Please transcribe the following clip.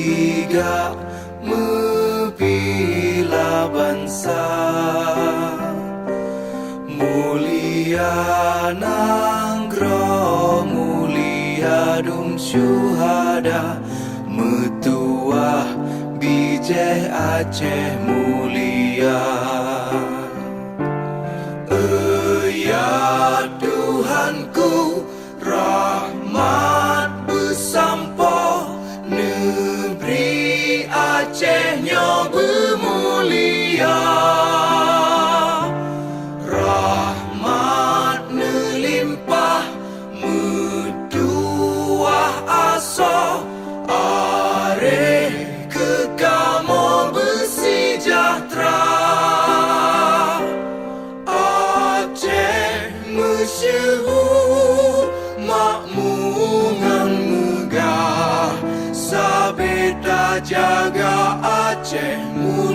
tiga membela bangsa. Mulia Nanggroe, mulia dum syuhada, Metuah Bijih Aceh mulia. Ya Tuhanku, rahmat bersampo, negeri Acehnya bermulia. Rahmat nelimpah, metuah aso, areh kekamo bersejahtera. Masyhur makmungan megah, sabeta jaga Aceh mulia.